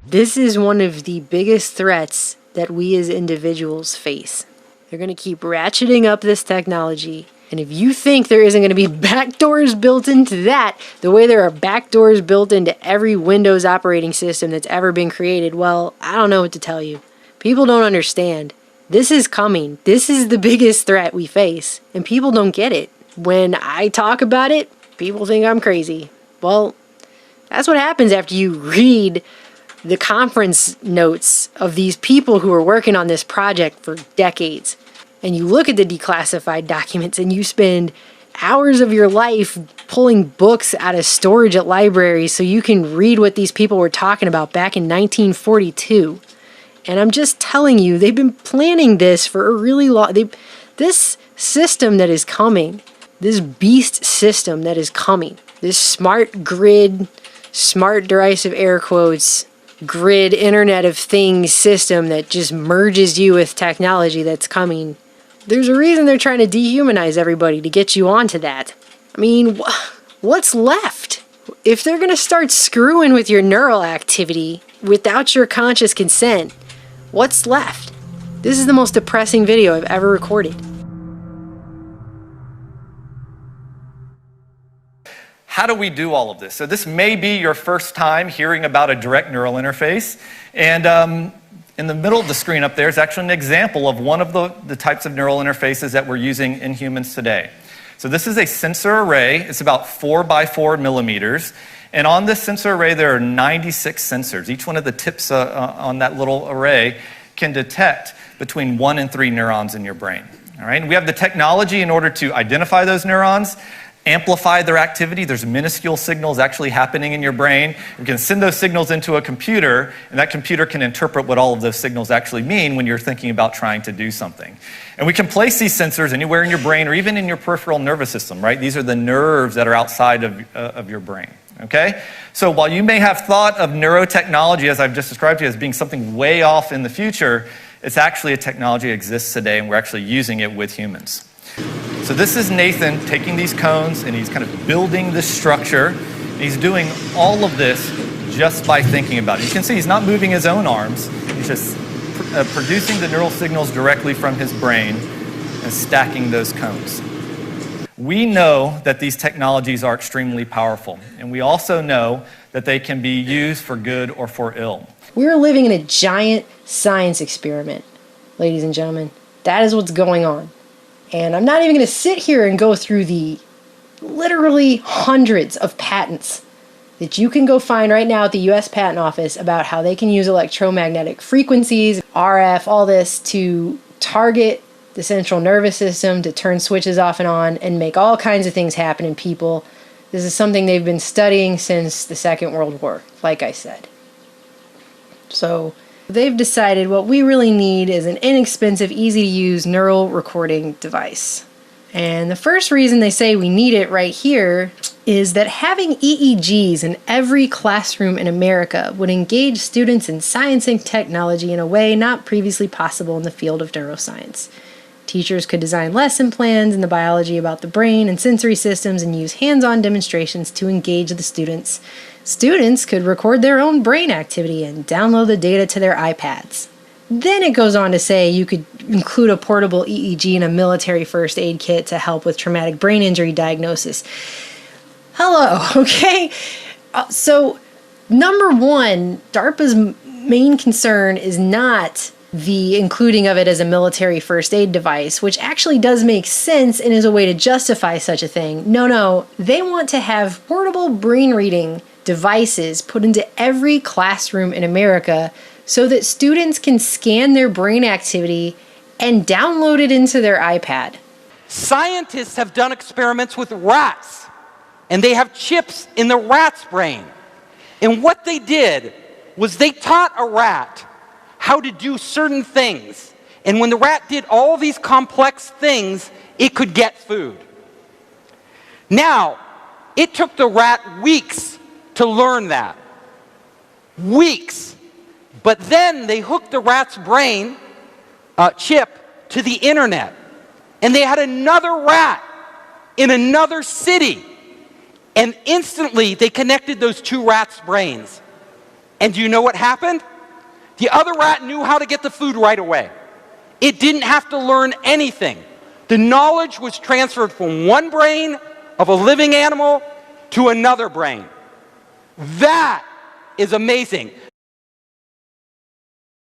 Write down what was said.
This is one of the biggest threats that we as individuals face. They're going to keep ratcheting up this technology. And if you think there isn't going to be backdoors built into that, the way there are backdoors built into every Windows operating system that's ever been created, well, I don't know what to tell you. People don't understand. This is coming. This is the biggest threat we face. And people don't get it. When I talk about it, people think I'm crazy. Well, that's what happens after you read the conference notes of these people who are working on this project for decades. And you look at the declassified documents and you spend hours of your life pulling books out of storage at libraries so you can read what these people were talking about back in 1942. And I'm just telling you, they've been planning this for a really long... This system that is coming, this beast system that is coming, this smart grid, smart derisive air quotes, grid Internet of Things system that just merges you with technology that's coming. There's a reason they're trying to dehumanize everybody to get you onto that. I mean, what's left? If they're going to start screwing with your neural activity without your conscious consent, what's left? This is the most depressing video I've ever recorded. How do we do all of this? So this may be your first time hearing about a direct neural interface. And in the middle of the screen up there is actually an example of one of the types of neural interfaces that we're using in humans today. So this is a sensor array. It's about 4 by 4 millimeters. And on this sensor array, there are 96 sensors. Each one of the tips on that little array can detect between 1 and 3 neurons in your brain. All right? And we have the technology in order to identify those neurons, amplify their activity. There's minuscule signals actually happening in your brain. We can send those signals into a computer, and that computer can interpret what all of those signals actually mean when you're thinking about trying to do something. And we can place these sensors anywhere in your brain or even in your peripheral nervous system, right? These are the nerves that are outside of your brain, okay? So while you may have thought of neurotechnology, as I've just described to you, as being something way off in the future, it's actually a technology that exists today, and we're actually using it with humans. So this is Nathan taking these cones and he's kind of building this structure. He's doing all of this just by thinking about it. You can see he's not moving his own arms. He's just producing the neural signals directly from his brain and stacking those cones. We know that these technologies are extremely powerful, and we also know that they can be used for good or for ill. We're living in a giant science experiment, ladies and gentlemen. That is what's going on. And I'm not even going to sit here and go through the literally hundreds of patents that you can go find right now at the US Patent Office about how they can use electromagnetic frequencies, RF, all this to target the central nervous system, to turn switches off and on, and make all kinds of things happen in people. This is something they've been studying since the Second World War, like I said. So they've decided what we really need is an inexpensive, easy-to-use neural recording device. And the first reason they say we need it right here is that having EEGs in every classroom in America would engage students in science and technology in a way not previously possible in the field of neuroscience. Teachers could design lesson plans in the biology about the brain and sensory systems and use hands-on demonstrations to engage the students. Students could record their own brain activity and download the data to their iPads. Then it goes on to say you could include a portable EEG in a military first aid kit to help with traumatic brain injury diagnosis. Hello, okay? So, number one, DARPA's main concern is not the including of it as a military first aid device, which actually does make sense and is a way to justify such a thing. No, they want to have portable brain reading devices put into every classroom in America so that students can scan their brain activity and download it into their iPad. Scientists have done experiments with rats, and they have chips in the rat's brain. And what they did was they taught a rat how to do certain things. And when the rat did all these complex things, it could get food. Now, it took the rat weeks to learn that. Weeks. But then they hooked the rat's brain chip to the internet. And they had another rat in another city. And instantly they connected those two rats' brains. And do you know what happened? The other rat knew how to get the food right away. It didn't have to learn anything. The knowledge was transferred from one brain of a living animal to another brain. That is amazing.